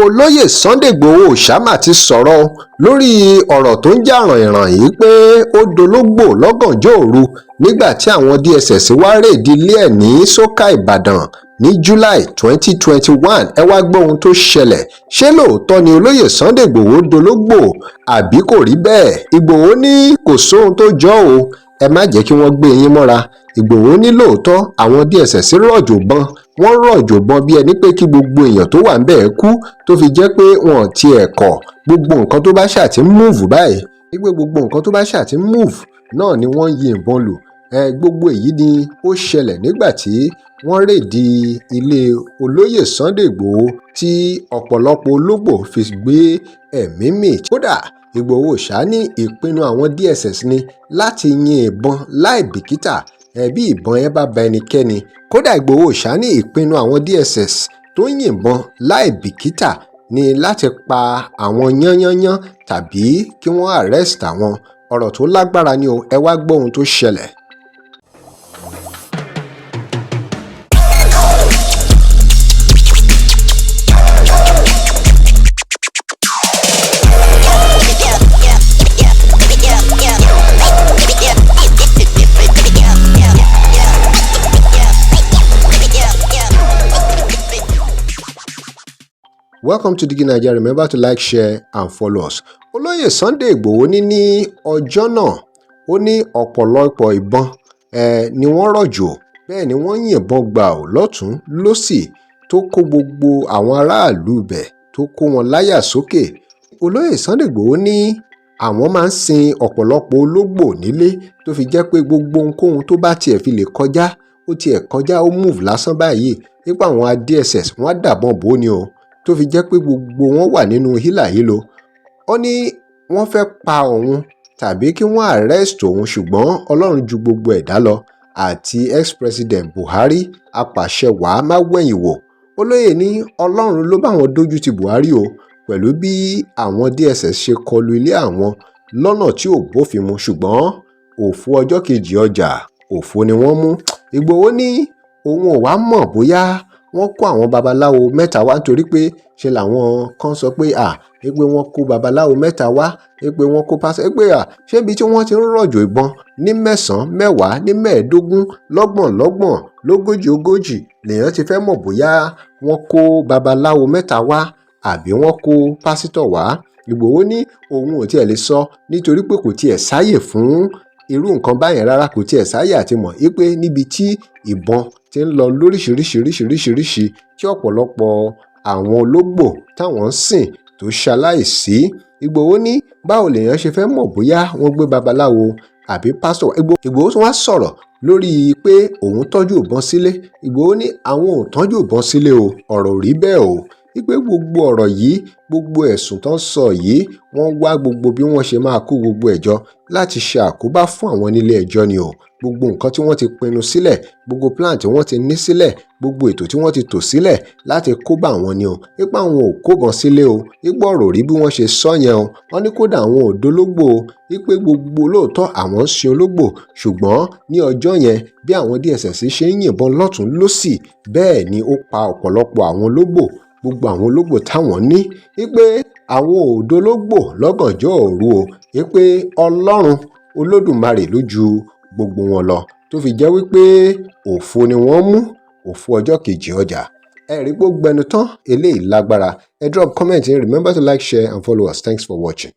olóyè Sunday Igboho ṣámà ti sọ̀rọ̀ lórí ọ̀rọ̀ tó ń jà ràìnràìn yìí pé ó dológbò lọ́gànjọ́ òru nígbà tí àwọn DSS wá rèédí ilé ẹ̀ ní sókà Ìbàdàn ní July 2021. ẹ wá gbọ́ ohun tó ṣẹlẹ̀. ṣé lóòótọ́ ni olóyè Sunday Igboho dológbò àbí kò rí bẹ́ẹ̀? Igboho ní kò sóhun tó jọ o, ẹ má jẹ́ kí wọ́n gbé yín mọ́ra. Igboho ní lóòótọ́ àwọn DSS rọ̀jò bọn, wọ́n rọ̀jò bọn bí ẹni pé kí gbogbo èèyàn tó wà ńbẹ̀ kú, tó fi jẹ́ pé wọn ti ẹ̀kọ́ gbogbo nǹkan tó bá ṣáà ti ń múùfù báyìí, wípé gbogbo nǹkan tó bá ṣáà ti ń múùfù náà ni wọ́n yin ìbọn lù. Gbogbo èyí ni ó ṣẹlẹ̀ nígbà tí wọ́n rèédí ilé olóyè Sunday Igboho tí ọ̀pọ̀lọpọ̀ ológbò fi gbé ẹ̀mí mì. Kódà Igboho ṣáá ní ìpinnu àwọn DSS ni láti yin ìbọn láì bìkítà bí ìbọn yẹn bá ba ẹnikẹ́ni. Kódà Igboho ṣáá ní ìpinnu àwọn DSS tó ń yìnbọn láì bìkítà ni láti pa àwọn yányányán tàbí kí wọ́n arrest àwọn. Ọ̀rọ̀ tó lágbára ni o, ẹ wá gbọ́ ohun tó ṣẹlẹ̀. Welcome to Digi Nigeria. Remember to like, share and follow us. Olóyè Sunday Igboho ní ọjọ́ náà ó ní ọ̀pọ̀lọpọ̀ ìbọn ni wọ́n rọ̀jò, bẹ́ẹ̀ ni wọ́n yìnbọn gbà ọ́ lọ́tún lósì tó kó gbogbo àwọn aráàlú ibẹ̀ tó kó wọn láyà sókè. Olóyè Sunday Igboho ní àwọn máa ń sin ọ̀pọ̀lọpọ̀ ológbò nílé tó fi jẹ́ pé gbogbo ohunkóhun tó bá tiẹ̀ fi lè kọjá ó tiẹ̀ kọjá ó move lásán báyìí nípa àwọn DSS wọ́n á dàbọn bò ó ni o, tó fi jẹ́ pé gbogbo wọn wà nínú hílàhílo. Ó ní wọ́n fẹ́ pa òun tàbí kí wọ́n arrest òun, ṣùgbọ́n Ọlọ́run ju gbogbo ẹ̀dá lọ àti ex-president Buhari apàṣẹ wàá má wẹ̀yìn wò. Olóyè ní Ọlọ́run ló bá wọn dójú ti Buhari o, pẹ̀lú bí àwọn DSS ṣe kọlu ilé àwọn lọ́nà tí ò bófin mu, ṣùgbọ́n òfò ọjọ́ kejì ọjà òfò ni wọ́n mú. Igboho ní òun ò wá mọ̀ bóyá wọ́n kó àwọn babaláwo mẹ́ta wá nítorí pé ṣe làwọn kan sọ pé pé wọ́n kó babaláwo mẹ́ta wá, pé wọ́n kó pásítọ̀, pé ṣé ibi tí wọ́n ti ń rọ̀jò ìbọn ní mẹ́sàn-án mẹ́wàá ní mẹ́ẹ̀ẹ́dógún lọ́gbọ̀n lógójì lèèyàn ti fẹ́ mọ̀ bóyá wọ́n kó babaláwo mẹ́ta wá àbí wọ́n kó pásítọ̀ wá. Igboho ní òun ò tiẹ̀ lè sọ nítorí pé kò tiẹ̀ sáyè fún irú nǹkan báyẹn rárá, kò tiẹ̀ sáyè àti mọ̀ pé níbi tí ìbọn ti ń lọ lóríṣiríṣi tí ọ̀pọ̀lọpọ̀ àwọn ológbò táwọn ń sìn tó ṣaláìsí. Igboho ní báwo lèèyàn ṣe fẹ́ mọ̀ bóyá wọ́n gbé babaláwo àbí pásítọ̀. Igboho tún wá sọ̀rọ̀ lórí pé òun tọ́jú ìbọn sílé. Igboho ní àwọn ò tọ́jú ìbọn sílé o, ọ̀rọ̀ ò rí bẹ́ẹ̀ o, wípé gbogbo ọ̀rọ̀ yìí, gbogbo ẹ̀sùn tó ń sọ yìí, wọ́n wá gbogbo bí wọ́n ṣe máa kó gbogbo ẹ̀jọ́ láti ṣe àkóbá fún àwọn nílé ẹjọ́ ni o. Gbogbo nǹkan tí wọ́n ti pinnu sílẹ̀, gbogbo plan tí wọ́n ti ní sílẹ̀, gbogbo ètò tí wọ́n ti tò sílẹ̀ láti kó bá àwọn ni o. Nípa àwọn ò kóbọn sílé o, nípa ọ̀rọ̀ rí bí wọ́n ṣe sọ yẹn o. Wọ́n ní kódà àwọn ò dológbò o, wípé gbogbo lóòótọ́ àwọn ń sin ológbò, ṣùgbọ́n ní ọjọ́ yẹn bí àwọn DSS ṣe ń yìnbọn lọ́tún lósì, bẹ́ẹ̀ ni ó pa ọ̀pọ̀lọpọ̀ àwọn ológbò, gbogbo àwọn ológbò táwọn ní, wípé àwọn ò dológbò lọ́gànjọ́ òru o, wípé Ọlọ́run Olódùmarè ló ju gbogbo wọn lọ, tó fi jẹ́ wípé òfò ni wọ́n mú, òfò ọjọ́ kejì ọjà. Rí gbogbo ẹnu tán, eléyìí lágbára. Drop comment, remember to like, share and follow us. Thanks for watching.